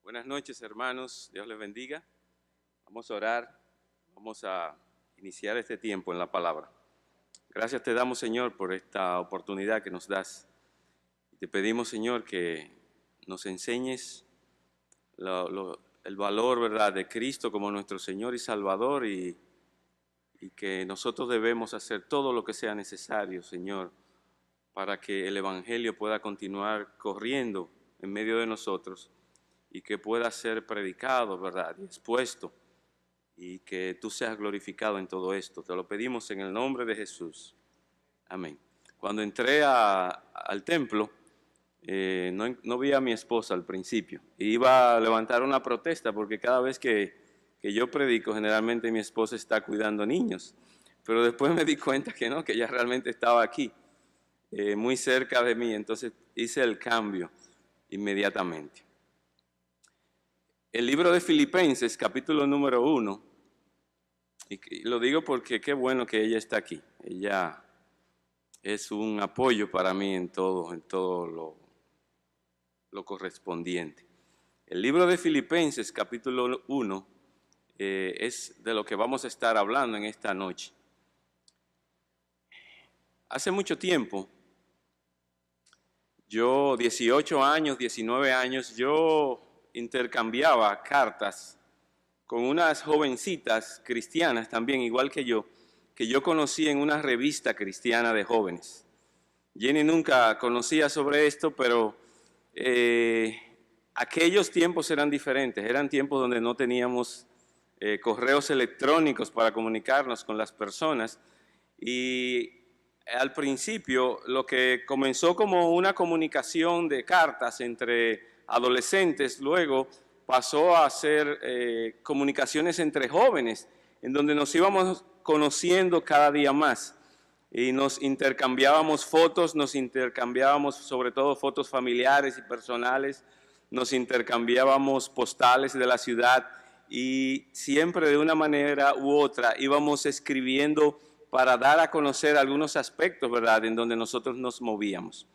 Buenas noches, hermanos. Dios les bendiga. Vamos a orar. Vamos a iniciar este tiempo en la palabra. Gracias te damos, Señor, por esta oportunidad que nos das. Te pedimos, Señor, que nos enseñes el valor, ¿verdad?, de Cristo como nuestro Señor y Salvador y que nosotros debemos hacer todo lo que sea necesario, Señor, para que el Evangelio pueda continuar corriendo en medio de nosotros y que pueda ser predicado, ¿verdad?, y expuesto, y que tú seas glorificado en todo esto. Te lo pedimos en el nombre de Jesús. Amén. Cuando entré al templo, no vi a mi esposa al principio. Iba a levantar una protesta porque cada vez que yo predico, generalmente mi esposa está cuidando niños. Pero después me di cuenta que no, que ella realmente estaba aquí, muy cerca de mí. Entonces hice el cambio inmediatamente. El libro de Filipenses, capítulo número 1, y lo digo porque qué bueno que ella está aquí. Ella es un apoyo para mí en todo lo correspondiente. El libro de Filipenses, capítulo 1, es de lo que vamos a estar hablando en esta noche. Hace mucho tiempo, yo 18 años, 19 años, yo intercambiaba cartas con unas jovencitas cristianas también, igual que yo conocí en una revista cristiana de jóvenes. Jenny nunca conocía sobre esto, pero aquellos tiempos eran diferentes, eran tiempos donde no teníamos correos electrónicos para comunicarnos con las personas, y al principio lo que comenzó como una comunicación de cartas entre adolescentes, luego pasó a ser comunicaciones entre jóvenes, en donde nos íbamos conociendo cada día más y nos intercambiábamos fotos, nos intercambiábamos sobre todo fotos familiares y personales, nos intercambiábamos postales de la ciudad y siempre de una manera u otra íbamos escribiendo para dar a conocer algunos aspectos, ¿verdad?, en donde nosotros nos movíamos.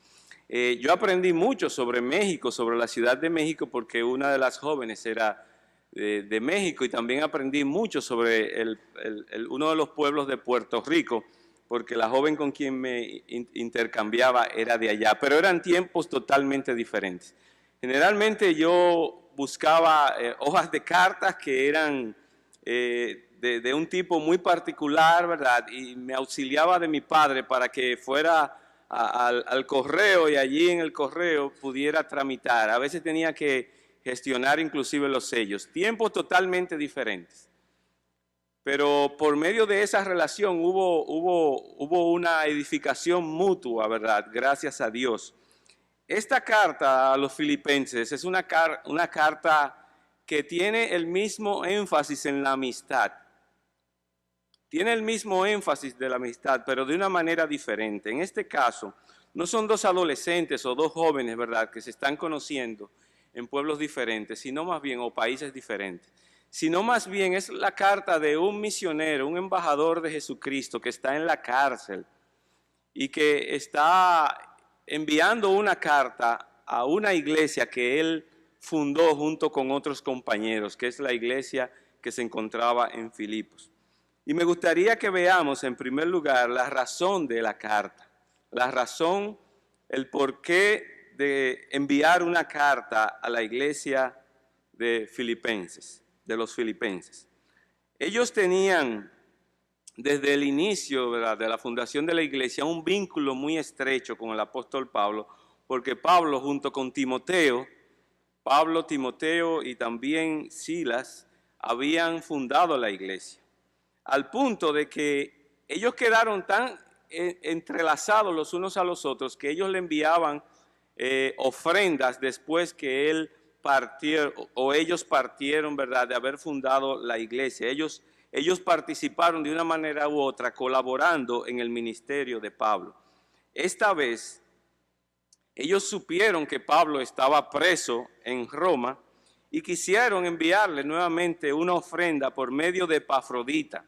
Yo aprendí mucho sobre México, sobre la Ciudad de México, porque una de las jóvenes era de México, y también aprendí mucho sobre uno de los pueblos de Puerto Rico, porque la joven con quien me intercambiaba era de allá, pero eran tiempos totalmente diferentes. Generalmente yo buscaba hojas de cartas que eran de un tipo muy particular, ¿verdad?, y me auxiliaba de mi padre para que fuera al correo y allí en el correo pudiera tramitar. A veces tenía que gestionar inclusive los sellos. Tiempos totalmente diferentes. Pero por medio de esa relación hubo una edificación mutua, ¿verdad?, gracias a Dios. Esta carta a los filipenses es una carta que tiene el mismo énfasis en la amistad. Tiene el mismo énfasis de la amistad, pero de una manera diferente. En este caso, no son dos adolescentes o dos jóvenes, ¿verdad?, que se están conociendo en pueblos diferentes, sino más bien, o países diferentes, sino más bien es la carta de un misionero, un embajador de Jesucristo que está en la cárcel y que está enviando una carta a una iglesia que él fundó junto con otros compañeros, que es la iglesia que se encontraba en Filipos. Y me gustaría que veamos en primer lugar la razón de la carta, la razón, el porqué de enviar una carta a la iglesia de Filipenses, de los filipenses. Ellos tenían desde el inicio, ¿verdad?, de la fundación de la iglesia un vínculo muy estrecho con el apóstol Pablo, porque Pablo junto con Timoteo y también Silas habían fundado la iglesia, al punto de que ellos quedaron tan entrelazados los unos a los otros que ellos le enviaban ofrendas después que él partió, o ellos partieron, ¿verdad?, de haber fundado la iglesia. Ellos participaron de una manera u otra colaborando en el ministerio de Pablo. Esta vez ellos supieron que Pablo estaba preso en Roma y quisieron enviarle nuevamente una ofrenda por medio de Epafrodita.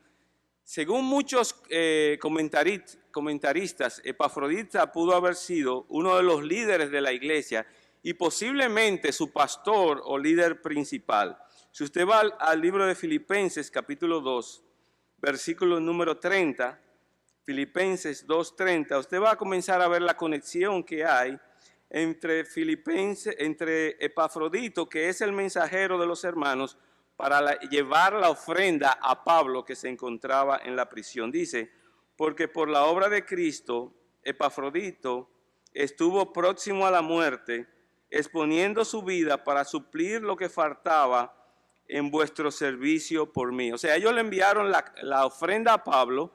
Según muchos comentaristas, Epafrodita pudo haber sido uno de los líderes de la iglesia y posiblemente su pastor o líder principal. Si usted va al libro de Filipenses, capítulo 2, versículo número 30, Filipenses 2:30, usted va a comenzar a ver la conexión que hay entre Epafrodito, que es el mensajero de los hermanos, para llevar la ofrenda a Pablo, que se encontraba en la prisión. Dice, porque por la obra de Cristo, Epafrodito estuvo próximo a la muerte, exponiendo su vida para suplir lo que faltaba en vuestro servicio por mí. O sea, ellos le enviaron la ofrenda a Pablo,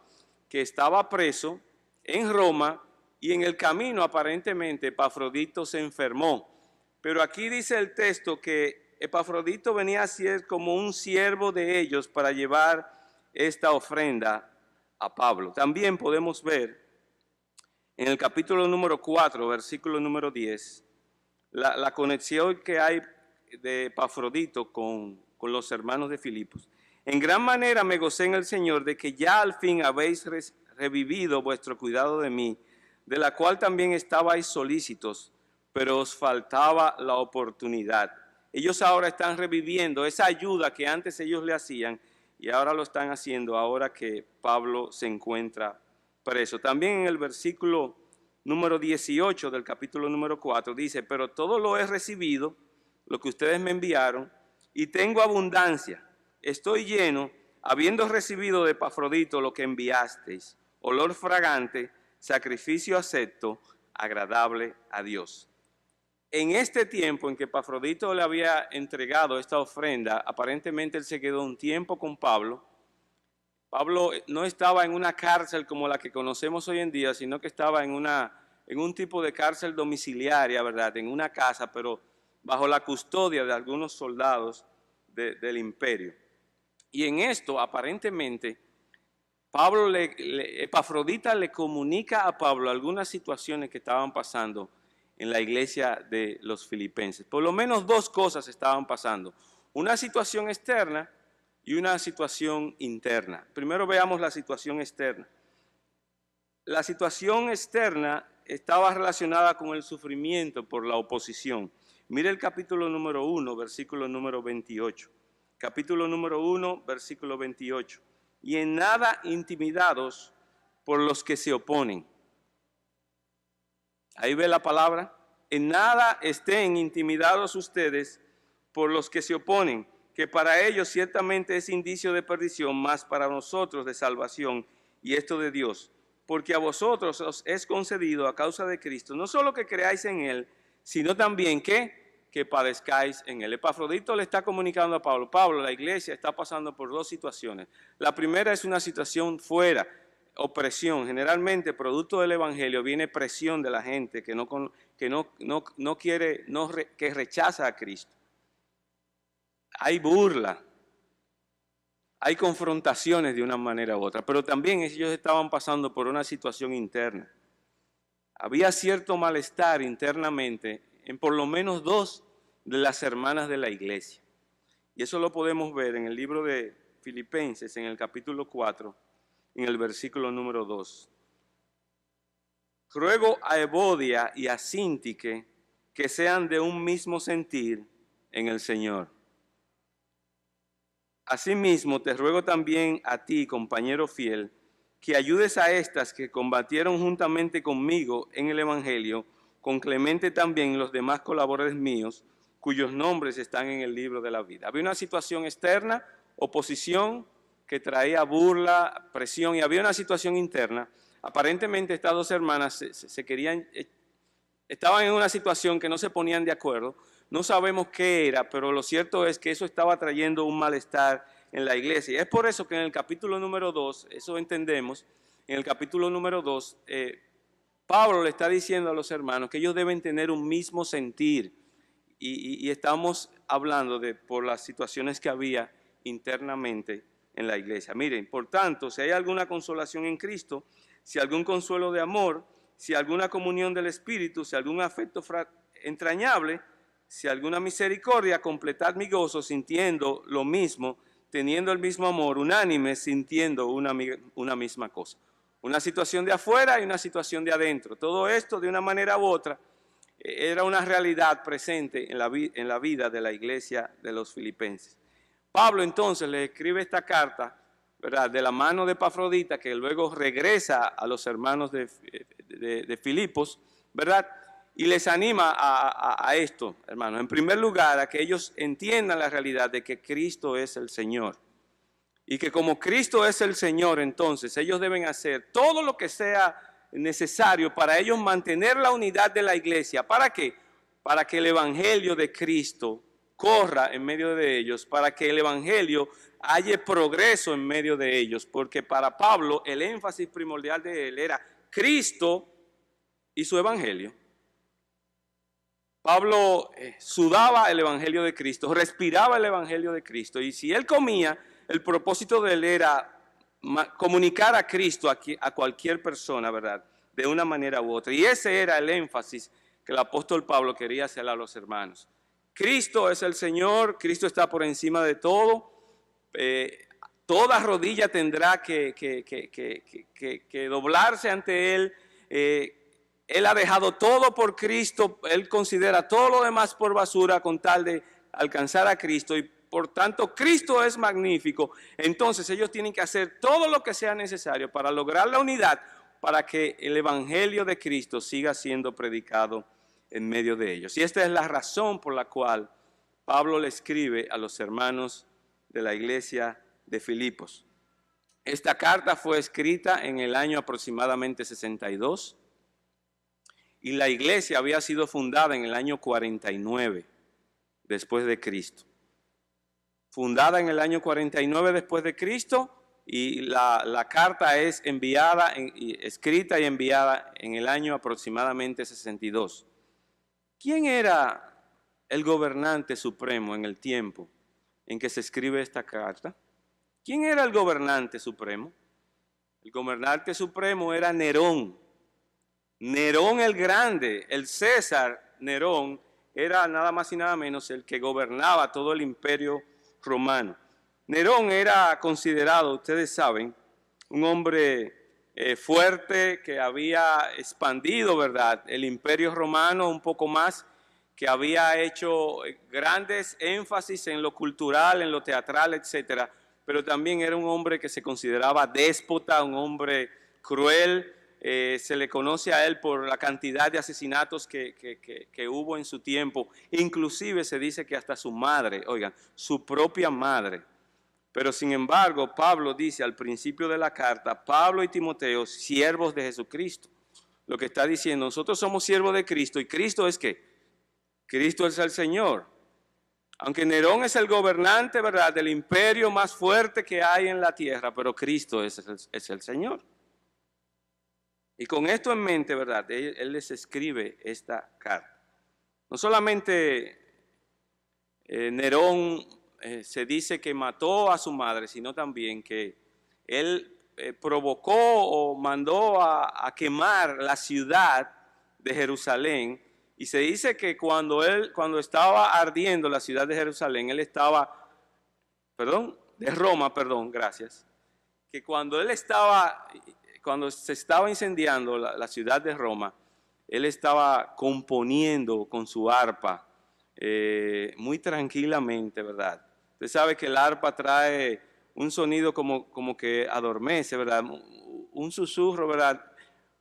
que estaba preso en Roma, y en el camino aparentemente Epafrodito se enfermó. Pero aquí dice el texto que Epafrodito venía a ser como un siervo de ellos para llevar esta ofrenda a Pablo. También podemos ver en el capítulo número 4, versículo número 10, la conexión que hay de Epafrodito con los hermanos de Filipos. En gran manera me gocé en el Señor de que ya al fin habéis revivido vuestro cuidado de mí, de la cual también estabais solícitos, pero os faltaba la oportunidad. Ellos ahora están reviviendo esa ayuda que antes ellos le hacían y ahora lo están haciendo ahora que Pablo se encuentra preso. También en el versículo número 18 del capítulo número 4 dice, pero todo lo he recibido, lo que ustedes me enviaron, y tengo abundancia. Estoy lleno, habiendo recibido de Epafrodito lo que enviasteis, olor fragante, sacrificio acepto, agradable a Dios. En este tiempo en que Epafrodito le había entregado esta ofrenda, aparentemente él se quedó un tiempo con Pablo. Pablo no estaba en una cárcel como la que conocemos hoy en día, sino que estaba en un tipo de cárcel domiciliaria, ¿verdad? En una casa, pero bajo la custodia de algunos soldados del imperio. Y en esto, aparentemente, Epafrodita le comunica a Pablo algunas situaciones que estaban pasando en la iglesia de los filipenses. Por lo menos dos cosas estaban pasando. Una situación externa y una situación interna. Primero veamos la situación externa. La situación externa estaba relacionada con el sufrimiento por la oposición. Mire el capítulo número 1, versículo número 28. Capítulo número 1, versículo 28. Y en nada intimidados por los que se oponen. Ahí ve la palabra. En nada estén intimidados ustedes por los que se oponen, que para ellos ciertamente es indicio de perdición, mas para nosotros de salvación, y esto de Dios. Porque a vosotros os es concedido a causa de Cristo, no solo que creáis en Él, sino también que padezcáis en Él. Epafrodito le está comunicando a Pablo, Pablo, la iglesia está pasando por dos situaciones. La primera es una situación fuera, opresión. Generalmente, producto del Evangelio, viene presión de la gente que que rechaza a Cristo. Hay burla, hay confrontaciones de una manera u otra, pero también ellos estaban pasando por una situación interna. Había cierto malestar internamente en por lo menos dos de las hermanas de la iglesia. Y eso lo podemos ver en el libro de Filipenses, en el capítulo 4, en el versículo número 2. Ruego a Evodia y a Síntique que sean de un mismo sentir en el Señor. Asimismo, te ruego también a ti, compañero fiel, que ayudes a estas que combatieron juntamente conmigo en el Evangelio, con Clemente también los demás colaboradores míos, cuyos nombres están en el libro de la vida. Había una situación externa, oposición, que traía burla, presión, y había una situación interna. Aparentemente estas dos hermanas estaban en una situación que no se ponían de acuerdo. No sabemos qué era, pero lo cierto es que eso estaba trayendo un malestar en la iglesia. Y es por eso que en el capítulo número 2, eso entendemos, en el capítulo número 2, Pablo le está diciendo a los hermanos que ellos deben tener un mismo sentir. Y estamos hablando por las situaciones que había internamente en la iglesia. Miren, por tanto, si hay alguna consolación en Cristo, si algún consuelo de amor, si alguna comunión del Espíritu, si algún afecto entrañable, si alguna misericordia, completad mi gozo sintiendo lo mismo, teniendo el mismo amor, unánime, sintiendo una misma cosa. Una situación de afuera y una situación de adentro. Todo esto, de una manera u otra, era una realidad presente en la vida de la iglesia de los filipenses. Pablo entonces le escribe esta carta, ¿verdad?, de la mano de Epafrodita, que luego regresa a los hermanos de Filipos, ¿verdad?, y les anima a esto, hermanos. En primer lugar, a que ellos entiendan la realidad de que Cristo es el Señor. Y que como Cristo es el Señor, entonces ellos deben hacer todo lo que sea necesario para ellos mantener la unidad de la iglesia. ¿Para qué? Para que el evangelio de Cristo corra en medio de ellos, para que el evangelio haya progreso en medio de ellos, porque para Pablo el énfasis primordial de él era Cristo y su evangelio. Pablo sudaba el evangelio de Cristo, respiraba el evangelio de Cristo, y si él comía, el propósito de él era comunicar a Cristo a cualquier persona, ¿verdad?, de una manera u otra. Y ese era el énfasis que el apóstol Pablo quería hacer a los hermanos. Cristo es el Señor, Cristo está por encima de todo. Toda rodilla tendrá que doblarse ante Él. Él ha dejado todo por Cristo, Él considera todo lo demás por basura con tal de alcanzar a Cristo, y por tanto Cristo es magnífico. Entonces ellos tienen que hacer todo lo que sea necesario para lograr la unidad, para que el evangelio de Cristo siga siendo predicado en medio de ellos. Y esta es la razón por la cual Pablo le escribe a los hermanos de la iglesia de Filipos. Esta carta fue escrita en el año aproximadamente 62 y la iglesia había sido fundada en el año 49 después de Cristo. Fundada en el año 49 después de Cristo, y la carta es enviada, escrita y enviada en el año aproximadamente 62. ¿Quién era el gobernante supremo en el tiempo en que se escribe esta carta? ¿Quién era el gobernante supremo? El gobernante supremo era Nerón. Nerón el Grande, el César Nerón, era nada más y nada menos el que gobernaba todo el imperio romano. Nerón era considerado, ustedes saben, un hombre fuerte que había expandido, ¿verdad?, el imperio romano un poco más, que había hecho grandes énfasis en lo cultural, en lo teatral, etcétera, pero también era un hombre que se consideraba déspota, un hombre cruel. Se le conoce a él por la cantidad de asesinatos que hubo en su tiempo. Inclusive se dice que hasta su madre, oigan, su propia madre. Pero sin embargo, Pablo dice al principio de la carta, Pablo y Timoteo, siervos de Jesucristo. Lo que está diciendo, nosotros somos siervos de Cristo, y Cristo es ¿qué? Cristo es el Señor. Aunque Nerón es el gobernante, ¿verdad?, del imperio más fuerte que hay en la tierra, pero Cristo es el Señor. Y con esto en mente, ¿verdad?, él les escribe esta carta. No solamente Nerón se dice que mató a su madre, sino también que él provocó o mandó a quemar la ciudad de Jerusalén. Y se dice que cuando estaba ardiendo la ciudad de Jerusalén, de Roma, gracias, que cuando se estaba incendiando la ciudad de Roma, él estaba componiendo con su arpa muy tranquilamente, ¿verdad? Usted sabe que el arpa trae un sonido como que adormece, ¿verdad? Un susurro, ¿verdad?,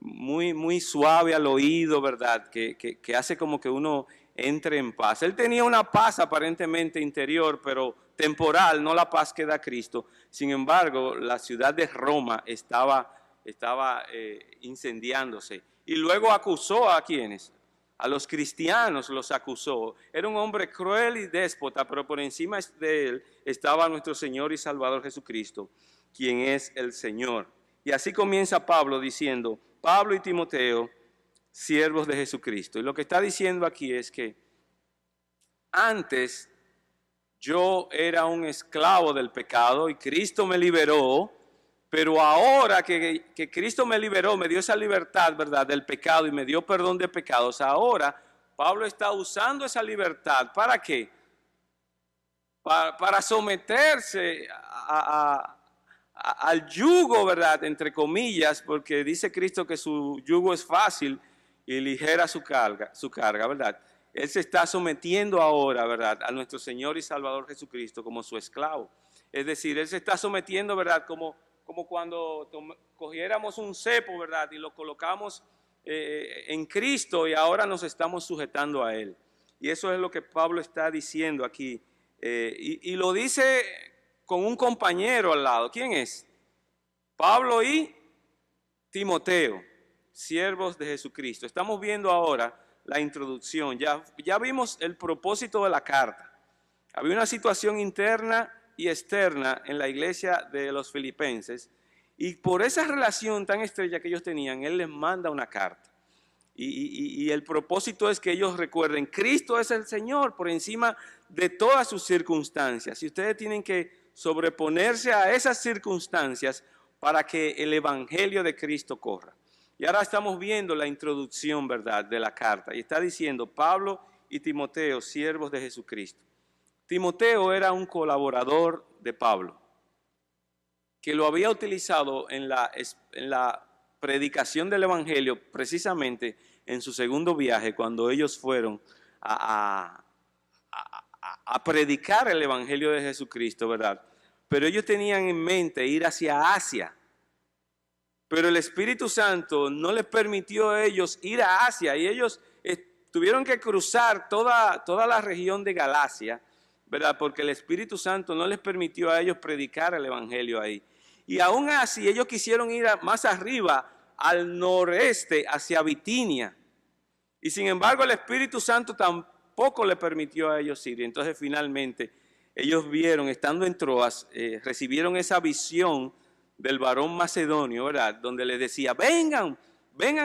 muy, muy suave al oído, ¿verdad?, que hace como que uno entre en paz. Él tenía una paz aparentemente interior, pero temporal, no la paz que da Cristo. Sin embargo, la ciudad de Roma estaba incendiándose. Y luego acusó ¿a quiénes? A los cristianos los acusó. Era un hombre cruel y déspota, pero por encima de él estaba nuestro Señor y Salvador Jesucristo, quien es el Señor. Y así comienza Pablo diciendo, Pablo y Timoteo, siervos de Jesucristo. Y lo que está diciendo aquí es que antes yo era un esclavo del pecado y Cristo me liberó, pero ahora que Cristo me liberó, me dio esa libertad, ¿verdad?, del pecado, y me dio perdón de pecados. Ahora Pablo está usando esa libertad, ¿para qué? Para someterse al yugo, ¿verdad?, entre comillas, porque dice Cristo que su yugo es fácil y ligera su carga, ¿verdad? Él se está sometiendo ahora, ¿verdad?, a nuestro Señor y Salvador Jesucristo como su esclavo. Es decir, Él se está sometiendo, ¿verdad?, como cuando cogiéramos un cepo, ¿verdad?, y lo colocamos en Cristo y ahora nos estamos sujetando a Él. Y eso es lo que Pablo está diciendo aquí. Y lo dice con un compañero al lado. ¿Quién es? Pablo y Timoteo, siervos de Jesucristo. Estamos viendo ahora la introducción. Ya vimos el propósito de la carta. Había una situación interna y externa en la iglesia de los filipenses, y por esa relación tan estrecha que ellos tenían, Él les manda una carta. Y el propósito es que ellos recuerden, Cristo es el Señor por encima de todas sus circunstancias. Y ustedes tienen que sobreponerse a esas circunstancias para que el evangelio de Cristo corra. Y ahora estamos viendo la introducción, ¿verdad?, de la carta. Y está diciendo, Pablo y Timoteo, siervos de Jesucristo. Timoteo era un colaborador de Pablo, que lo había utilizado en la predicación del evangelio, precisamente en su segundo viaje, cuando ellos fueron a predicar el evangelio de Jesucristo, ¿verdad? Pero ellos tenían en mente ir hacia Asia, pero el Espíritu Santo no les permitió a ellos ir a Asia, y ellos tuvieron que cruzar toda la región de Galacia, ¿verdad? Porque el Espíritu Santo no les permitió a ellos predicar el evangelio ahí. Y aún así ellos quisieron ir más arriba, al noreste, hacia Bitinia. Y sin embargo el Espíritu Santo tampoco le permitió a ellos ir. Y entonces finalmente ellos vieron, estando en Troas, recibieron esa visión del varón macedonio, ¿verdad?, donde les decía, vengan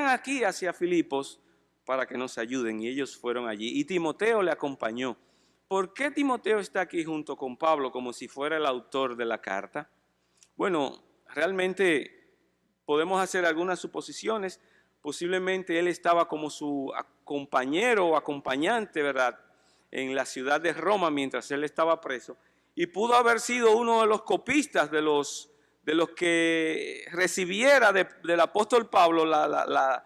aquí hacia Filipos para que nos ayuden. Y ellos fueron allí. Y Timoteo le acompañó. ¿Por qué Timoteo está aquí junto con Pablo como si fuera el autor de la carta? Bueno, realmente podemos hacer algunas suposiciones. Posiblemente él estaba como su compañero o acompañante, ¿verdad?, en la ciudad de Roma mientras él estaba preso. Y pudo haber sido uno de los copistas, de los que recibiera del apóstol Pablo la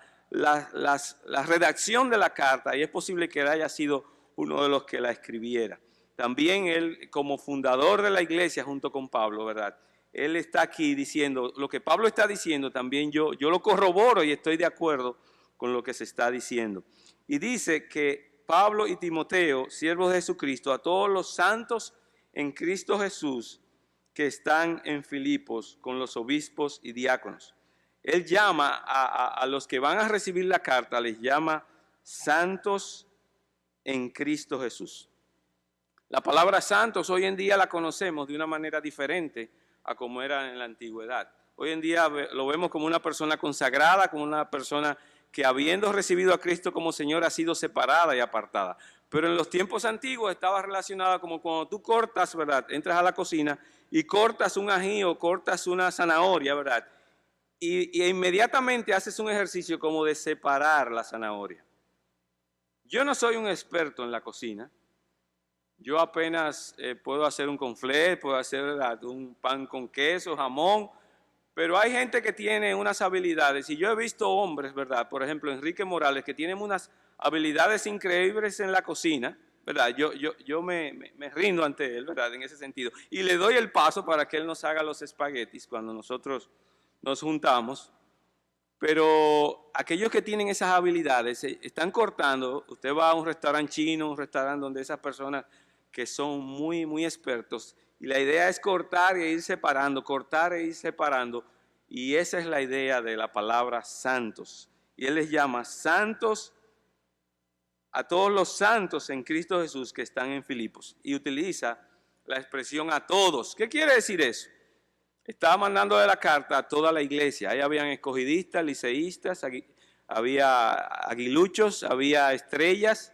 redacción de la carta. Y es posible que él haya sido uno de los que la escribiera. También él, como fundador de la iglesia junto con Pablo, ¿verdad?, él está aquí diciendo, lo que Pablo está diciendo también yo lo corroboro y estoy de acuerdo con lo que se está diciendo. Y dice que Pablo y Timoteo, siervos de Jesucristo, a todos los santos en Cristo Jesús que están en Filipos con los obispos y diáconos. Él llama a los que van a recibir la carta, les llama santos en Cristo Jesús. La palabra santos hoy en día la conocemos de una manera diferente a como era en la antigüedad. Hoy en día lo vemos como una persona consagrada, como una persona que habiendo recibido a Cristo como Señor ha sido separada y apartada. Pero en los tiempos antiguos estaba relacionada como cuando tú cortas, ¿verdad?, entras a la cocina y cortas un ají o cortas una zanahoria, ¿verdad?, y inmediatamente haces un ejercicio como de separar la zanahoria. Yo no soy un experto en la cocina. Yo apenas puedo hacer un conflé, puedo hacer, ¿verdad?, un pan con queso, jamón, pero hay gente que tiene unas habilidades, y yo he visto hombres, ¿verdad?, por ejemplo, Enrique Morales, que tienen unas habilidades increíbles en la cocina, ¿verdad? Yo me rindo ante él, ¿verdad?, en ese sentido, y le doy el paso para que él nos haga los espaguetis cuando nosotros nos juntamos. Pero aquellos que tienen esas habilidades están cortando. Usted va a un restaurante chino, un restaurante donde esas personas que son muy, muy expertos, y la idea es cortar e ir separando, cortar e ir separando, y esa es la idea de la palabra santos. Y él les llama santos a todos los santos en Cristo Jesús que están en Filipos, y utiliza la expresión a todos. ¿Qué quiere decir eso? Estaba mandando de la carta a toda la iglesia. Ahí habían escogidistas, liceístas, había aguiluchos, había estrellas,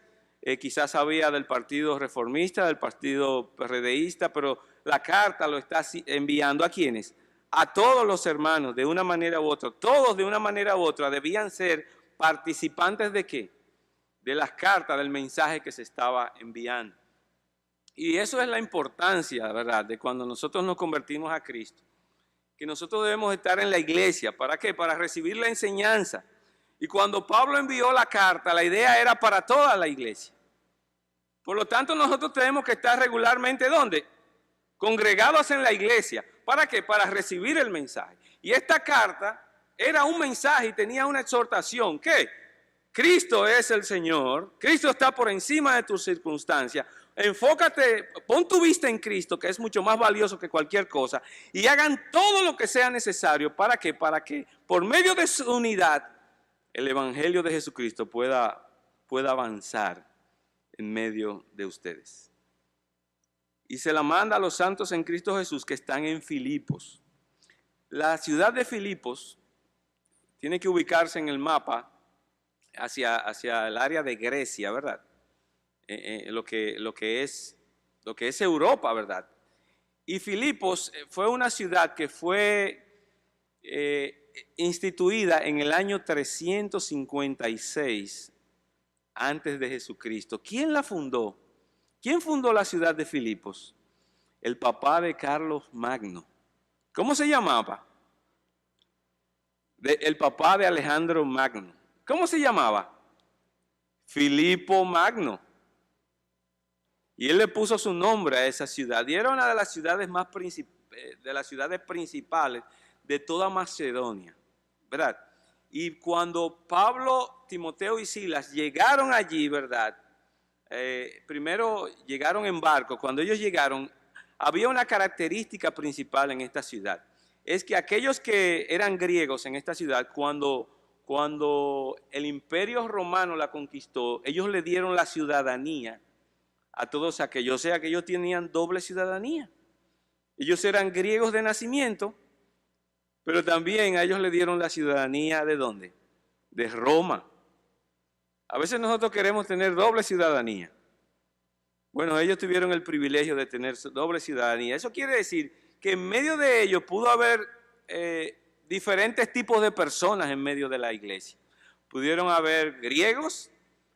quizás había del partido reformista, del partido PRDista, pero la carta lo está enviando ¿a quiénes? A todos los hermanos, de una manera u otra. Todos de una manera u otra debían ser participantes ¿de qué? De las cartas, del mensaje que se estaba enviando. Y eso es la importancia, ¿verdad?, de cuando nosotros nos convertimos a Cristo. Que nosotros debemos estar en la iglesia. ¿Para qué? Para recibir la enseñanza. Y cuando Pablo envió la carta, la idea era para toda la iglesia. Por lo tanto, nosotros tenemos que estar regularmente, ¿dónde? Congregados en la iglesia. ¿Para qué? Para recibir el mensaje. Y esta carta era un mensaje y tenía una exhortación. ¿Qué? Cristo es el Señor. Cristo está por encima de tus circunstancias. Enfócate, pon tu vista en Cristo, que es mucho más valioso que cualquier cosa. Y hagan todo lo que sea necesario. ¿Para qué? Para que por medio de su unidad, el Evangelio de Jesucristo pueda avanzar en medio de ustedes. Y se la manda a los santos en Cristo Jesús que están en Filipos. La ciudad de Filipos tiene que ubicarse en el mapa hacia el área de Grecia, ¿verdad? Lo que es Europa, ¿verdad? Y Filipos fue una ciudad que fue instituida en el año 356 antes de Jesucristo. ¿Quién la fundó? ¿Quién fundó la ciudad de Filipos? El papá de Carlos Magno. ¿Cómo se llamaba? El papá de Alejandro Magno. ¿Cómo se llamaba? Filipo Magno. Y él le puso su nombre a esa ciudad. Y era una de las ciudades principales de toda Macedonia, ¿verdad? Y cuando Pablo, Timoteo y Silas llegaron allí, ¿verdad? Primero llegaron en barco. Cuando ellos llegaron, había una característica principal en esta ciudad. Es que aquellos que eran griegos en esta ciudad, cuando el imperio romano la conquistó, ellos le dieron la ciudadanía a todos aquellos. O sea que ellos tenían doble ciudadanía. Ellos eran griegos de nacimiento, pero también a ellos le dieron la ciudadanía ¿de dónde? De Roma. A veces nosotros queremos tener doble ciudadanía. Bueno, ellos tuvieron el privilegio de tener doble ciudadanía. Eso quiere decir que en medio de ellos pudo haber diferentes tipos de personas en medio de la iglesia. Pudieron haber griegos.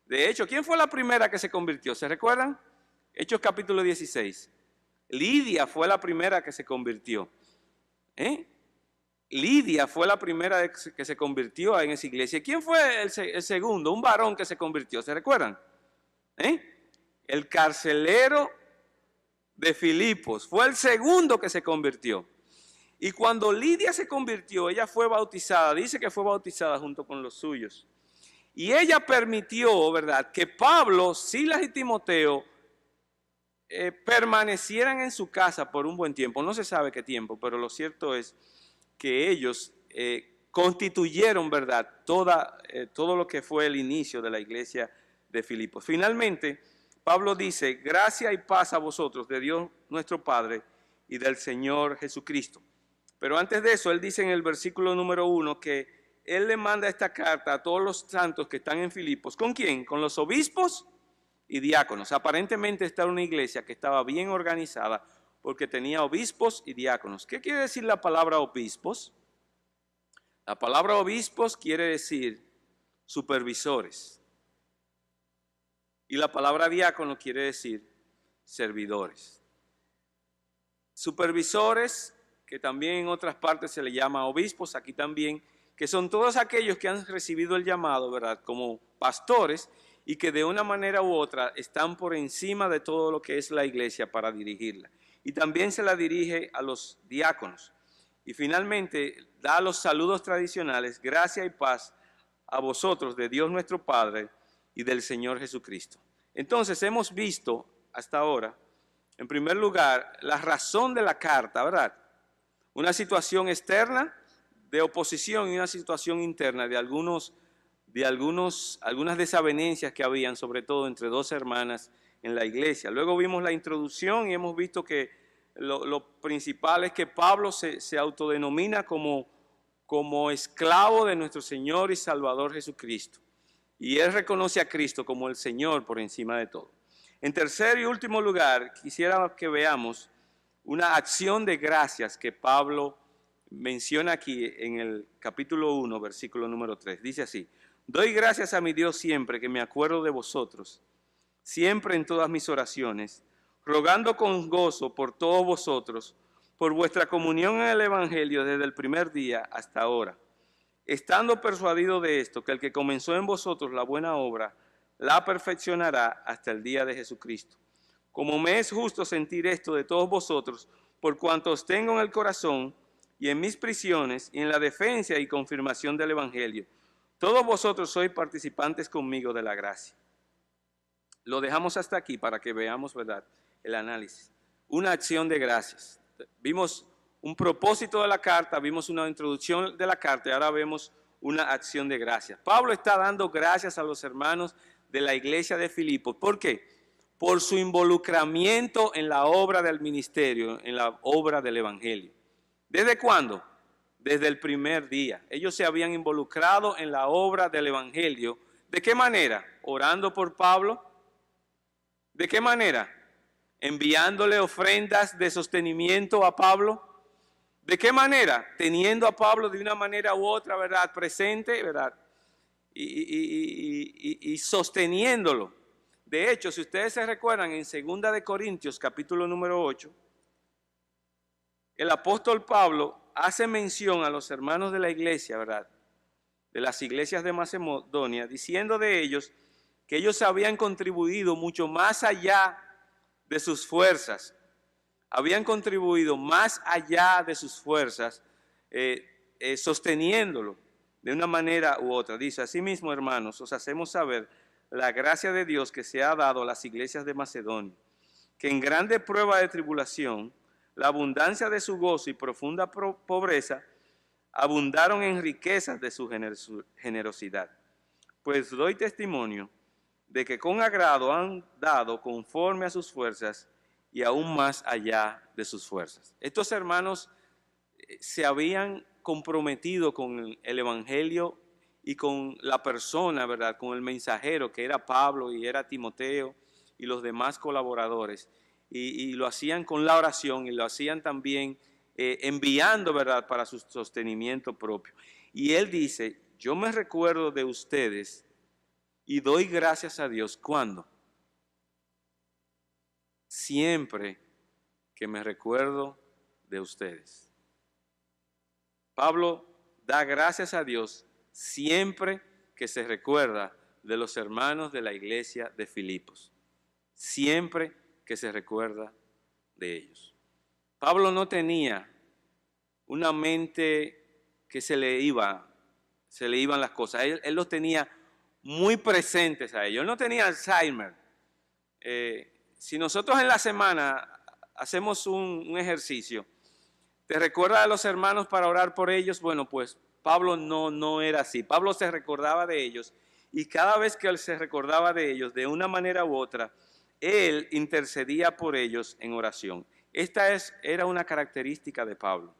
De hecho, ¿quién fue la primera que se convirtió? ¿Se recuerdan? Hechos capítulo 16. Lidia fue la primera que se convirtió. Lidia fue la primera que se convirtió en esa iglesia. ¿Quién fue el segundo? Un varón que se convirtió, ¿se recuerdan? El carcelero de Filipos fue el segundo que se convirtió. Y cuando Lidia se convirtió, ella fue bautizada, dice que fue bautizada junto con los suyos. Y ella permitió, ¿verdad?, que Pablo, Silas y Timoteo permanecieran en su casa por un buen tiempo. No se sabe qué tiempo, pero lo cierto es que ellos constituyeron, ¿verdad?, todo lo que fue el inicio de la iglesia de Filipos. Finalmente, Pablo dice, gracia y paz a vosotros de Dios nuestro Padre y del Señor Jesucristo. Pero antes de eso, él dice en el versículo número 1 que él le manda esta carta a todos los santos que están en Filipos. ¿Con quién? Con los obispos y diáconos. Aparentemente esta era una iglesia que estaba bien organizada porque tenía obispos y diáconos. ¿Qué quiere decir la palabra obispos? La palabra obispos quiere decir supervisores. Y la palabra diácono quiere decir servidores. Supervisores, que también en otras partes se le llama obispos, aquí también, que son todos aquellos que han recibido el llamado, ¿verdad?, como pastores y que de una manera u otra están por encima de todo lo que es la iglesia para dirigirla. Y también se la dirige a los diáconos. Y finalmente da los saludos tradicionales, gracia y paz a vosotros de Dios nuestro Padre y del Señor Jesucristo. Entonces hemos visto hasta ahora, en primer lugar, la razón de la carta, ¿verdad? Una situación externa de oposición y una situación interna de algunas desavenencias que habían, sobre todo entre dos hermanas en la iglesia. Luego vimos la introducción y hemos visto que lo principal es que Pablo se autodenomina como esclavo de nuestro Señor y Salvador Jesucristo. Y él reconoce a Cristo como el Señor por encima de todo. En tercer y último lugar, quisiera que veamos una acción de gracias que Pablo menciona aquí en el capítulo 1, versículo número 3. Dice así, doy gracias a mi Dios siempre que me acuerdo de vosotros, siempre en todas mis oraciones, rogando con gozo por todos vosotros, por vuestra comunión en el Evangelio desde el primer día hasta ahora. estando persuadido de esto, que el que comenzó en vosotros la buena obra, la perfeccionará hasta el día de Jesucristo. Como me es justo sentir esto de todos vosotros, por cuanto os tengo en el corazón y en mis prisiones y en la defensa y confirmación del Evangelio, todos vosotros sois participantes conmigo de la gracia. Lo dejamos hasta aquí para que veamos, ¿verdad?, el análisis. Una acción de gracias. Vimos un propósito de la carta, vimos una introducción de la carta y ahora vemos una acción de gracias. Pablo está dando gracias a los hermanos de la iglesia de Filipos. ¿Por qué? Por su involucramiento en la obra del ministerio, en la obra del evangelio. ¿Desde cuándo? Desde el primer día. Ellos se habían involucrado en la obra del evangelio. ¿De qué manera? Orando por Pablo. ¿De qué manera? Enviándole ofrendas de sostenimiento a Pablo. ¿De qué manera? Teniendo a Pablo de una manera u otra, ¿verdad?, presente, ¿verdad?, y sosteniéndolo. De hecho, si ustedes se recuerdan, en 2 de Corintios, capítulo número 8, el apóstol Pablo hace mención a los hermanos de la iglesia, ¿verdad?, de las iglesias de Macedonia, diciendo de ellos que ellos habían contribuido mucho más allá de sus fuerzas, habían contribuido más allá de sus fuerzas, sosteniéndolo de una manera u otra. Dice, asimismo, hermanos, os hacemos saber la gracia de Dios que se ha dado a las iglesias de Macedonia, que en grande prueba de tribulación, la abundancia de su gozo y profunda pobreza, abundaron en riquezas de su generosidad. Pues doy testimonio de que con agrado han dado conforme a sus fuerzas y aún más allá de sus fuerzas. Estos hermanos se habían comprometido con el evangelio y con la persona, ¿verdad?, con el mensajero que era Pablo y era Timoteo y los demás colaboradores, y lo hacían con la oración y lo hacían también enviando, ¿verdad?, para su sostenimiento propio. Y él dice, yo me recuerdo de ustedes y doy gracias a Dios. ¿Cuándo? Siempre que me recuerdo de ustedes. Pablo da gracias a Dios siempre que se recuerda de los hermanos de la iglesia de Filipos. Siempre que se recuerda de ellos. Pablo no tenía una mente que se le iban las cosas. Él los tenía muy presentes a ellos. Él no tenía Alzheimer. Si nosotros en la semana hacemos un ejercicio, ¿te recuerdas a los hermanos para orar por ellos? Bueno, pues Pablo no era así. Pablo se recordaba de ellos y cada vez que él se recordaba de ellos, de una manera u otra, él intercedía por ellos en oración. Era una característica de Pablo.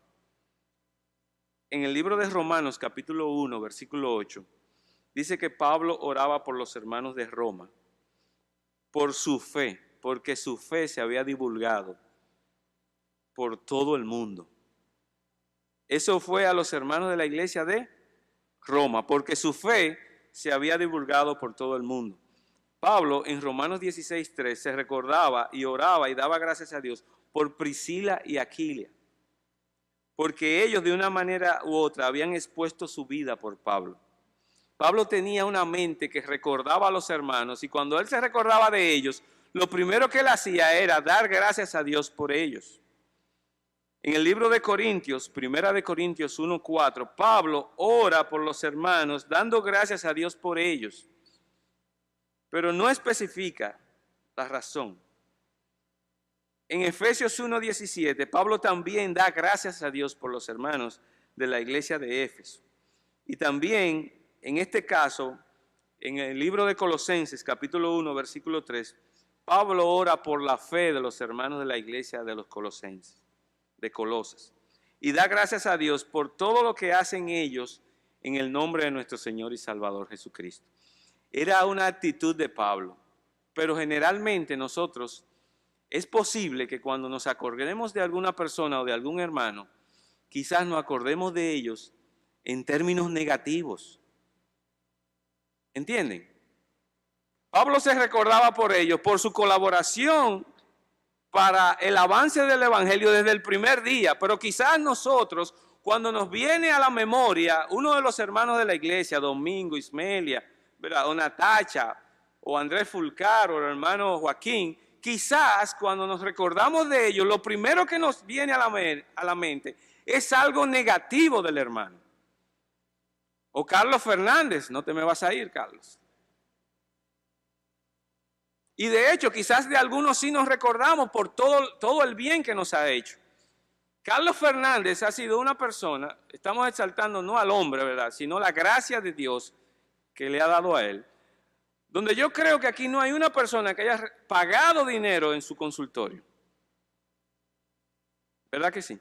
En el libro de Romanos, capítulo 1, versículo 8, dice que Pablo oraba por los hermanos de Roma, por su fe, porque su fe se había divulgado por todo el mundo. Eso fue a los hermanos de la iglesia de Roma, porque su fe se había divulgado por todo el mundo. Pablo en Romanos 16:3 se recordaba y oraba y daba gracias a Dios por Priscila y Aquila, porque ellos de una manera u otra habían expuesto su vida por Pablo. Pablo tenía una mente que recordaba a los hermanos y cuando él se recordaba de ellos, lo primero que él hacía era dar gracias a Dios por ellos. En el libro de Corintios, Primera de Corintios 1:4, Pablo ora por los hermanos dando gracias a Dios por ellos, pero no especifica la razón. En Efesios 1:17, Pablo también da gracias a Dios por los hermanos de la iglesia de Éfeso. Y también, en este caso, en el libro de Colosenses, capítulo 1, versículo 3, Pablo ora por la fe de los hermanos de la iglesia de los Colosenses, de Colosas, y da gracias a Dios por todo lo que hacen ellos en el nombre de nuestro Señor y Salvador Jesucristo. Era una actitud de Pablo, pero generalmente nosotros es posible que cuando nos acordemos de alguna persona o de algún hermano, quizás nos acordemos de ellos en términos negativos. ¿Entienden? Pablo se recordaba por ellos, por su colaboración para el avance del evangelio desde el primer día, pero quizás nosotros, cuando nos viene a la memoria uno de los hermanos de la iglesia, Domingo, Ismelia, ¿verdad?, o Natacha, o Andrés Fulcar, o el hermano Joaquín, quizás cuando nos recordamos de ellos, lo primero que nos viene a la mente es algo negativo del hermano. O Carlos Fernández, no te me vas a ir, Carlos. Y de hecho, quizás de algunos sí nos recordamos por todo el bien que nos ha hecho. Carlos Fernández ha sido una persona, estamos exaltando no al hombre, ¿verdad?, sino la gracia de Dios que le ha dado a él, donde yo creo que aquí no hay una persona que haya pagado dinero en su consultorio. ¿Verdad que sí?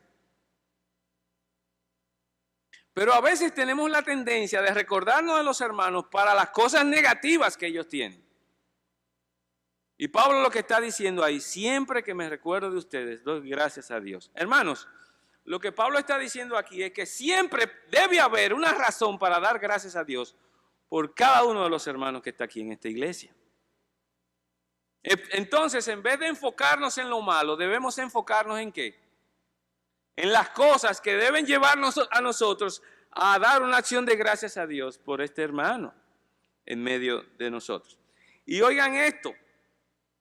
Pero a veces tenemos la tendencia de recordarnos de los hermanos para las cosas negativas que ellos tienen. Y Pablo lo que está diciendo ahí, siempre que me recuerdo de ustedes, doy gracias a Dios. Hermanos, lo que Pablo está diciendo aquí es que siempre debe haber una razón para dar gracias a Dios por cada uno de los hermanos que está aquí en esta iglesia. Entonces, en vez de enfocarnos en lo malo, debemos enfocarnos en ¿qué? En las cosas que deben llevarnos a nosotros a dar una acción de gracias a Dios por este hermano en medio de nosotros. Y oigan esto,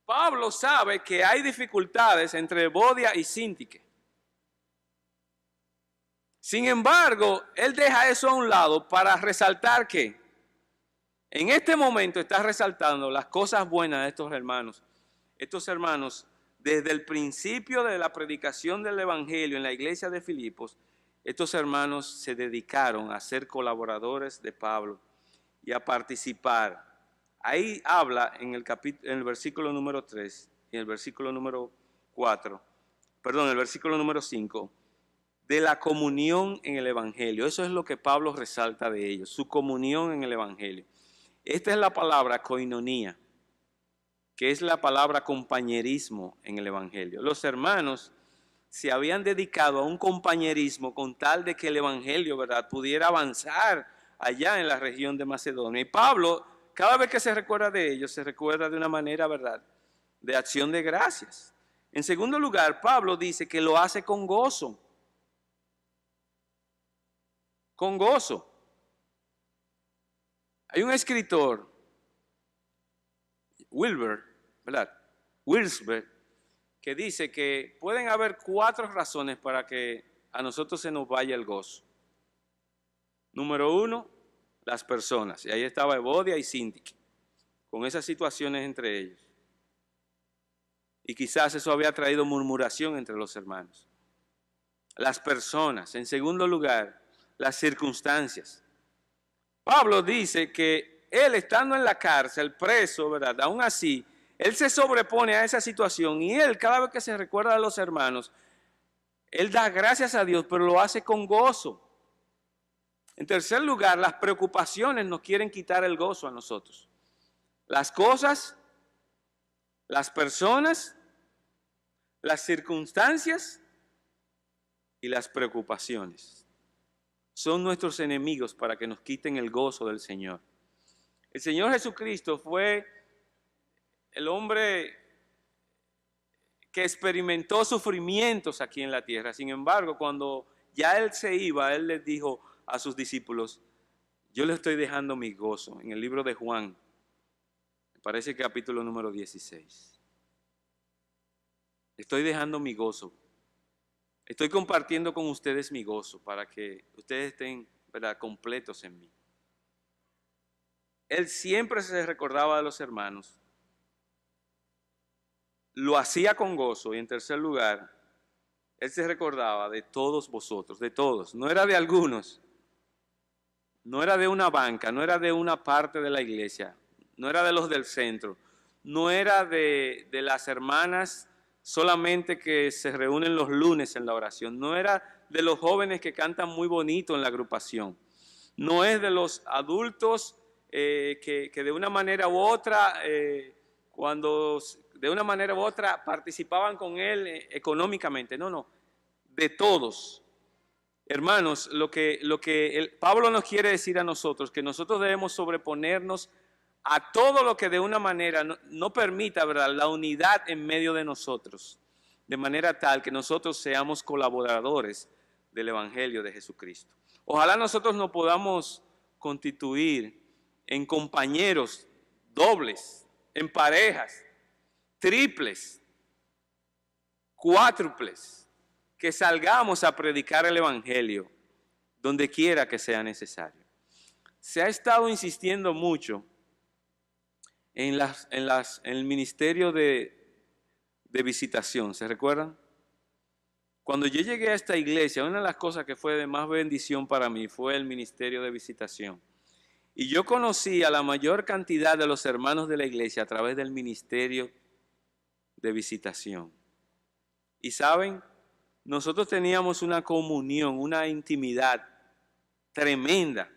Pablo sabe que hay dificultades entre Evodia y Síntique. Sin embargo, él deja eso a un lado para resaltar que en este momento está resaltando las cosas buenas de estos hermanos. Estos hermanos, desde el principio de la predicación del Evangelio en la iglesia de Filipos, estos hermanos se dedicaron a ser colaboradores de Pablo y a participar. Ahí habla en el versículo número 3 y el versículo número 4, perdón, el versículo número 5, de la comunión en el Evangelio. Eso es lo que Pablo resalta de ellos, su comunión en el Evangelio. Esta es la palabra koinonía, que es la palabra compañerismo en el Evangelio. Los hermanos se habían dedicado a un compañerismo con tal de que el Evangelio, ¿verdad?, pudiera avanzar allá en la región de Macedonia. Y Pablo, cada vez que se recuerda de ellos, se recuerda de una manera, ¿verdad?, de acción de gracias. En segundo lugar, Pablo dice que lo hace con gozo. Con gozo. Hay un escritor, Wilber, ¿verdad?, Wilsberg, que dice que pueden haber 4 razones para que a nosotros se nos vaya el gozo. Número 1, las personas. Y ahí estaba Evodia y Síntique, con esas situaciones entre ellos. Y quizás eso había traído murmuración entre los hermanos. Las personas. En segundo lugar, las circunstancias. Pablo dice que él, estando en la cárcel, preso, ¿verdad?, aún así, él se sobrepone a esa situación y él, cada vez que se recuerda a los hermanos, él da gracias a Dios, pero lo hace con gozo. En tercer lugar, las preocupaciones nos quieren quitar el gozo a nosotros. Las cosas, las personas, las circunstancias y las preocupaciones son nuestros enemigos para que nos quiten el gozo del Señor. El Señor Jesucristo fue el hombre que experimentó sufrimientos aquí en la tierra. Sin embargo, cuando ya Él se iba, Él les dijo a sus discípulos, yo les estoy dejando mi gozo. En el libro de Juan, me parece que capítulo número 16. Estoy dejando mi gozo. Estoy compartiendo con ustedes mi gozo para que ustedes estén, ¿verdad?, completos en mí. Él siempre se recordaba de los hermanos. Lo hacía con gozo y en tercer lugar, él se recordaba de todos vosotros, de todos. No era de algunos, no era de una banca, no era de una parte de la iglesia, no era de los del centro, no era de las hermanas solamente que se reúnen los lunes en la oración, no era de los jóvenes que cantan muy bonito en la agrupación, no es de los adultos que de una manera u otra, cuando de una manera u otra participaban con él económicamente, no, de todos. Hermanos, lo que Pablo nos quiere decir a nosotros, que nosotros debemos sobreponernos a todo lo que de una manera no permita, ¿verdad?, la unidad en medio de nosotros, de manera tal que nosotros seamos colaboradores del Evangelio de Jesucristo. Ojalá nosotros nos podamos constituir en compañeros dobles, en parejas, triples, cuádruples, que salgamos a predicar el Evangelio donde quiera que sea necesario. Se ha estado insistiendo mucho en el ministerio de visitación, ¿se recuerdan? Cuando yo llegué a esta iglesia, una de las cosas que fue de más bendición para mí fue el ministerio de visitación. Y yo conocí a la mayor cantidad de los hermanos de la iglesia a través del ministerio de visitación. Y saben, nosotros teníamos una comunión, una intimidad tremenda,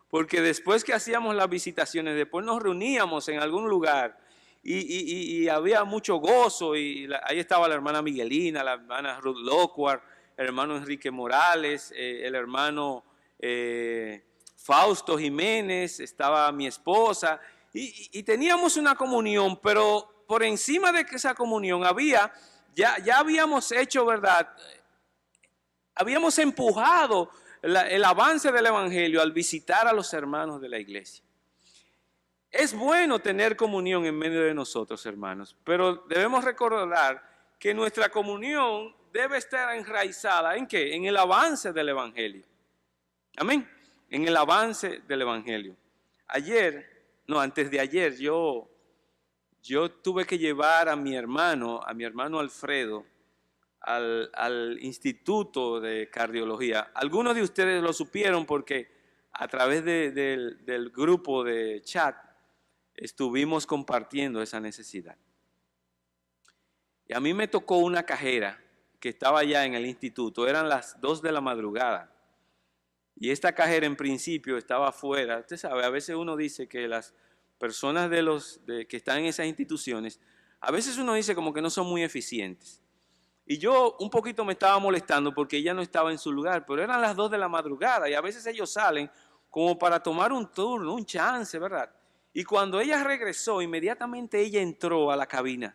porque después que hacíamos las visitaciones, después nos reuníamos en algún lugar y había mucho gozo, y ahí estaba la hermana Miguelina, la hermana Ruth Lockhart, el hermano Enrique Morales, el hermano Fausto Jiménez, estaba mi esposa, y teníamos una comunión, pero por encima de que esa comunión ya habíamos hecho, ¿verdad? Habíamos empujado el avance del Evangelio al visitar a los hermanos de la iglesia. Es bueno tener comunión en medio de nosotros, hermanos, pero debemos recordar que nuestra comunión debe estar enraizada ¿en qué? En el avance del Evangelio. Amén. En el avance del Evangelio. Antes de ayer, yo tuve que llevar a mi hermano Alfredo, al Instituto de Cardiología. Algunos de ustedes lo supieron porque a través del grupo de chat estuvimos compartiendo esa necesidad. Y a mí me tocó una cajera que estaba allá en el instituto, eran las 2 de la madrugada. Y esta cajera en principio estaba afuera. Usted sabe, a veces uno dice que las personas que están en esas instituciones, a veces uno dice como que no son muy eficientes. Y yo un poquito me estaba molestando porque ella no estaba en su lugar, pero eran las 2 de la madrugada y a veces ellos salen como para tomar un turno, un chance, ¿verdad? Y cuando ella regresó, inmediatamente ella entró a la cabina.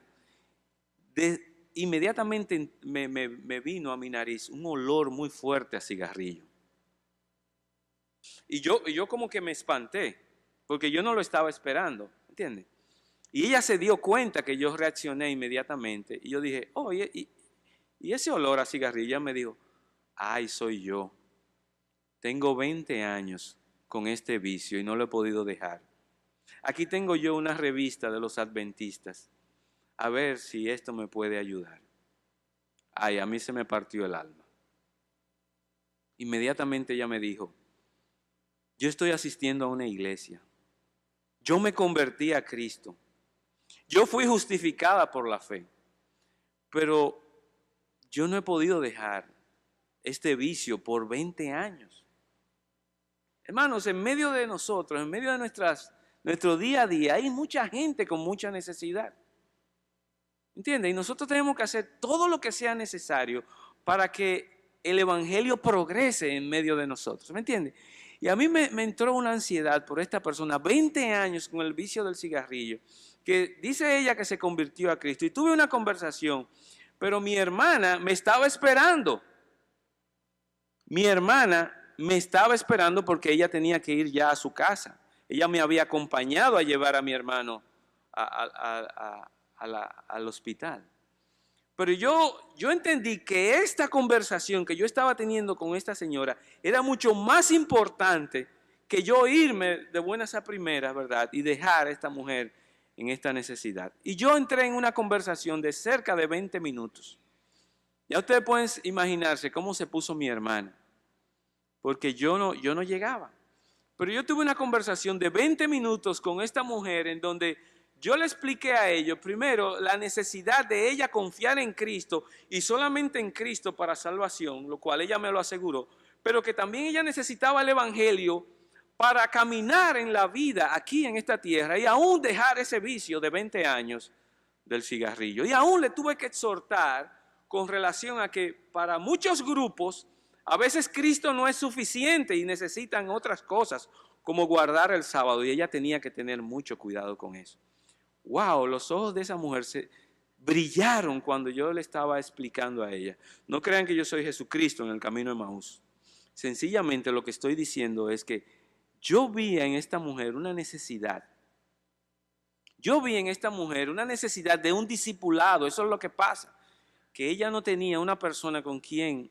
Inmediatamente me vino a mi nariz un olor muy fuerte a cigarrillo. Y yo como que me espanté, porque yo no lo estaba esperando, ¿entiendes? Y ella se dio cuenta que yo reaccioné inmediatamente. Y yo dije, oye, y ese olor a cigarrillo. Ella me dijo, ay, soy yo. Tengo 20 años con este vicio y no lo he podido dejar. Aquí tengo yo una revista de los adventistas. A ver si esto me puede ayudar. Ay, a mí se me partió el alma. Inmediatamente ella me dijo, yo estoy asistiendo a una iglesia. Yo me convertí a Cristo. Yo fui justificada por la fe. Pero yo no he podido dejar este vicio por 20 años. Hermanos, en medio de nosotros, en medio de nuestro día a día, hay mucha gente con mucha necesidad. ¿Entiendes? Y nosotros tenemos que hacer todo lo que sea necesario para que el Evangelio progrese en medio de nosotros. ¿Me entiendes? Y a mí me entró una ansiedad por esta persona, 20 años con el vicio del cigarrillo, que dice ella que se convirtió a Cristo. Y tuve una conversación, pero mi hermana me estaba esperando. Mi hermana me estaba esperando porque ella tenía que ir ya a su casa. Ella me había acompañado a llevar a mi hermano al hospital. Pero yo entendí que esta conversación que yo estaba teniendo con esta señora era mucho más importante que yo irme de buenas a primeras, ¿verdad? Y dejar a esta mujer en esta necesidad. Y yo entré en una conversación de cerca de 20 minutos. Ya ustedes pueden imaginarse cómo se puso mi hermana, porque yo no llegaba. Pero yo tuve una conversación de 20 minutos con esta mujer en donde yo le expliqué a ellos, primero, la necesidad de ella confiar en Cristo y solamente en Cristo para salvación, lo cual ella me lo aseguró, pero que también ella necesitaba el Evangelio para caminar en la vida aquí en esta tierra y aún dejar ese vicio de 20 años del cigarrillo. Y aún le tuve que exhortar con relación a que para muchos grupos a veces Cristo no es suficiente y necesitan otras cosas como guardar el sábado, y ella tenía que tener mucho cuidado con eso. Wow, los ojos de esa mujer brillaron cuando yo le estaba explicando a ella. No crean que yo soy Jesucristo en el camino de Emaús. Sencillamente lo que estoy diciendo es que yo vi en esta mujer una necesidad. Yo vi en esta mujer una necesidad de un discipulado. Eso es lo que pasa. Que ella no tenía una persona con quien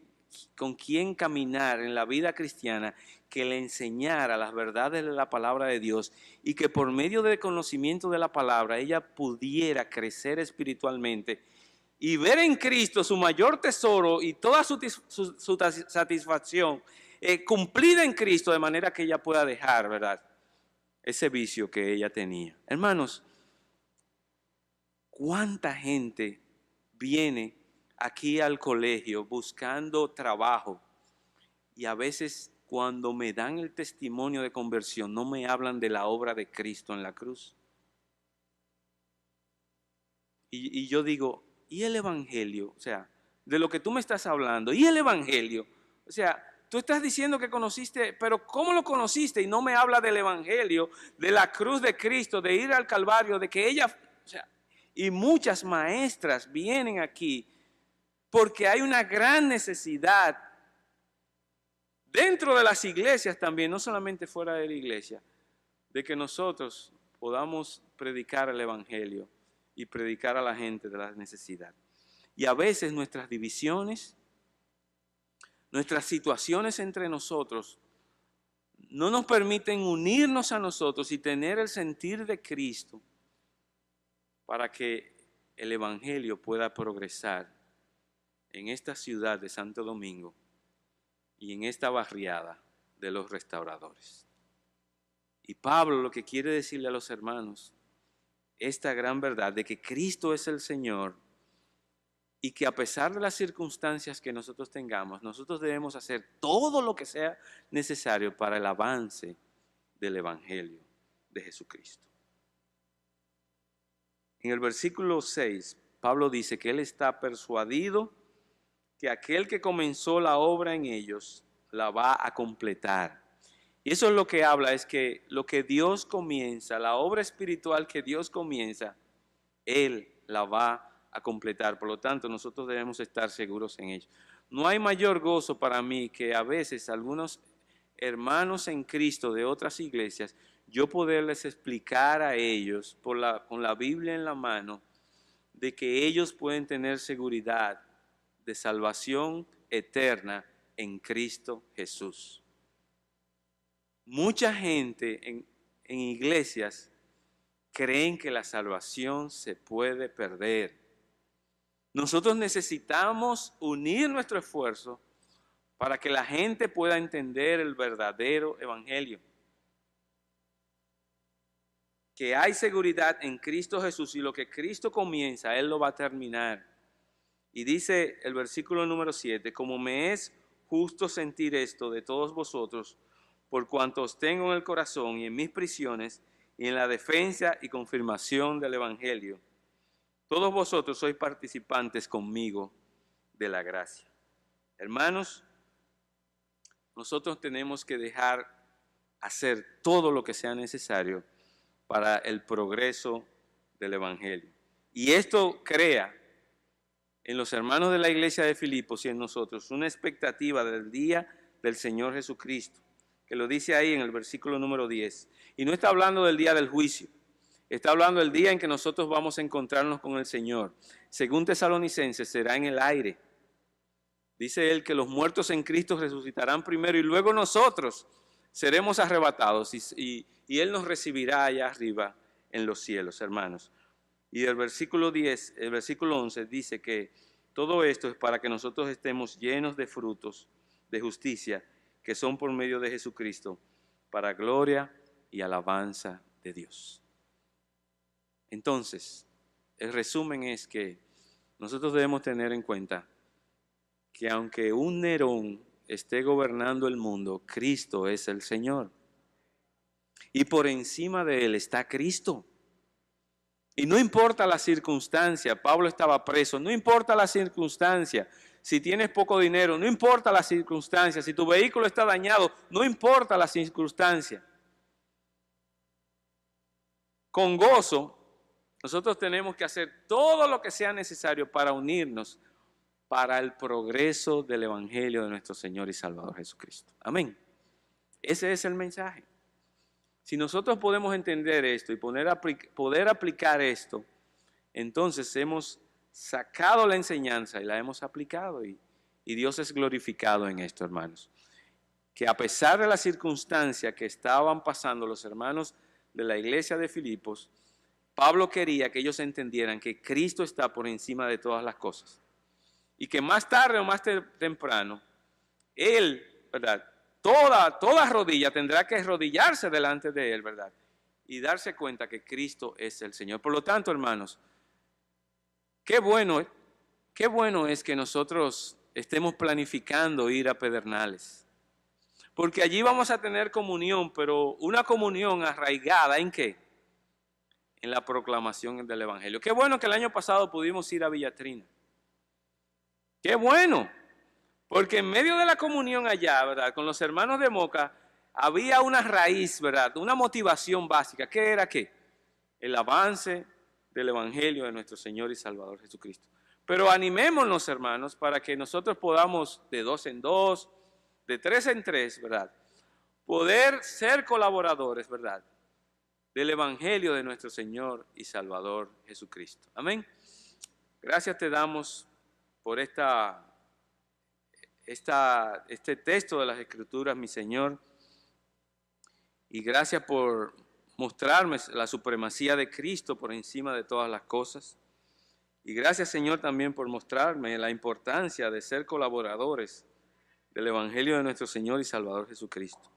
caminar en la vida cristiana que le enseñara las verdades de la palabra de Dios y que por medio del conocimiento de la palabra ella pudiera crecer espiritualmente y ver en Cristo su mayor tesoro y toda su satisfacción cumplida en Cristo, de manera que ella pueda dejar, ¿verdad?, ese vicio que ella tenía. Hermanos, ¿cuánta gente viene aquí al colegio buscando trabajo y a veces cuando me dan el testimonio de conversión no me hablan de la obra de Cristo en la cruz? Y yo digo, ¿y el evangelio? O sea, de lo que tú me estás hablando, ¿y el evangelio? O sea, tú estás diciendo que conociste, pero ¿cómo lo conociste? Y no me habla del evangelio, de la cruz de Cristo, de ir al Calvario, de que ella, o sea, y muchas maestras vienen aquí porque hay una gran necesidad dentro de las iglesias también, no solamente fuera de la iglesia, de que nosotros podamos predicar el evangelio y predicar a la gente de la necesidad. Y a veces nuestras divisiones, nuestras situaciones entre nosotros no nos permiten unirnos a nosotros y tener el sentir de Cristo para que el evangelio pueda progresar en esta ciudad de Santo Domingo y en esta barriada de los restauradores. Y Pablo lo que quiere decirle a los hermanos, esta gran verdad de que Cristo es el Señor y que a pesar de las circunstancias que nosotros tengamos, nosotros debemos hacer todo lo que sea necesario para el avance del Evangelio de Jesucristo. En el versículo 6, Pablo dice que él está persuadido que aquel que comenzó la obra en ellos la va a completar. Y eso es lo que habla, es que lo que Dios comienza, la obra espiritual que Dios comienza, Él la va a completar. Por lo tanto, nosotros debemos estar seguros en ello. No hay mayor gozo para mí que a veces algunos hermanos en Cristo de otras iglesias, yo poderles explicar a ellos con la Biblia en la mano, de que ellos pueden tener seguridad de salvación eterna en Cristo Jesús. Mucha gente en iglesias creen que la salvación se puede perder. Nosotros necesitamos unir nuestro esfuerzo para que la gente pueda entender el verdadero evangelio. Que hay seguridad en Cristo Jesús y lo que Cristo comienza, Él lo va a terminar. Y dice el versículo número 7, como me es justo sentir esto de todos vosotros, por cuanto os tengo en el corazón y en mis prisiones y en la defensa y confirmación del evangelio. Todos vosotros sois participantes conmigo de la gracia. Hermanos, nosotros tenemos que dejar hacer todo lo que sea necesario para el progreso del evangelio. Y esto crea en los hermanos de la iglesia de Filipos y en nosotros una expectativa del día del Señor Jesucristo, que lo dice ahí en el versículo número 10. Y no está hablando del día del juicio, está hablando del día en que nosotros vamos a encontrarnos con el Señor. Según Tesalonicenses, será en el aire. Dice él que los muertos en Cristo resucitarán primero y luego nosotros seremos arrebatados y Él nos recibirá allá arriba en los cielos, hermanos. Y el versículo 10, el versículo 11 dice que todo esto es para que nosotros estemos llenos de frutos de justicia que son por medio de Jesucristo, para gloria y alabanza de Dios. Entonces, el resumen es que nosotros debemos tener en cuenta que aunque un Nerón esté gobernando el mundo, Cristo es el Señor. Y por encima de Él está Cristo. Y no importa la circunstancia, Pablo estaba preso, no importa la circunstancia, si tienes poco dinero, no importa la circunstancia, si tu vehículo está dañado, no importa la circunstancia. Con gozo Nosotros tenemos que hacer todo lo que sea necesario para unirnos para el progreso del Evangelio de nuestro Señor y Salvador Jesucristo. Amén. Ese es el mensaje. Si nosotros podemos entender esto y poder aplicar esto, entonces hemos sacado la enseñanza y la hemos aplicado y Dios es glorificado en esto, hermanos. Que a pesar de la circunstancia que estaban pasando los hermanos de la iglesia de Filipos, Pablo quería que ellos entendieran que Cristo está por encima de todas las cosas y que más tarde o más temprano, Él, ¿verdad? Toda rodilla tendrá que arrodillarse delante de Él, ¿verdad? Y darse cuenta que Cristo es el Señor. Por lo tanto, hermanos, qué bueno es que nosotros estemos planificando ir a Pedernales. Porque allí vamos a tener comunión, pero una comunión arraigada ¿en qué? En la proclamación del Evangelio. Qué bueno que el año pasado pudimos ir a Villatrina. Qué bueno, porque en medio de la comunión allá, ¿verdad? Con los hermanos de Moca, había una raíz, ¿verdad? Una motivación básica. ¿Qué era qué? El avance del Evangelio de nuestro Señor y Salvador Jesucristo. Pero animémonos, hermanos, para que nosotros podamos, de 2 en 2, de 3 en 3, ¿verdad? Poder ser colaboradores, ¿verdad? Del Evangelio de nuestro Señor y Salvador Jesucristo. Amén. Gracias te damos por este texto de las Escrituras, mi Señor. Y gracias por mostrarme la supremacía de Cristo por encima de todas las cosas. Y gracias, Señor, también por mostrarme la importancia de ser colaboradores del Evangelio de nuestro Señor y Salvador Jesucristo.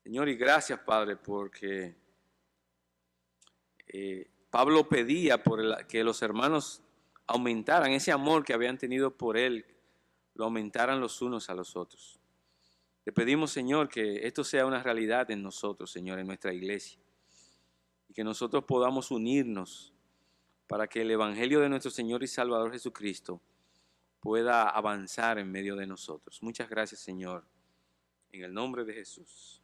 Señor, y gracias, Padre, porque Pablo pedía que los hermanos aumentaran ese amor que habían tenido por él, lo aumentaran los unos a los otros. Te pedimos, Señor, que esto sea una realidad en nosotros, Señor, en nuestra iglesia, y que nosotros podamos unirnos para que el Evangelio de nuestro Señor y Salvador Jesucristo pueda avanzar en medio de nosotros. Muchas gracias, Señor, en el nombre de Jesús.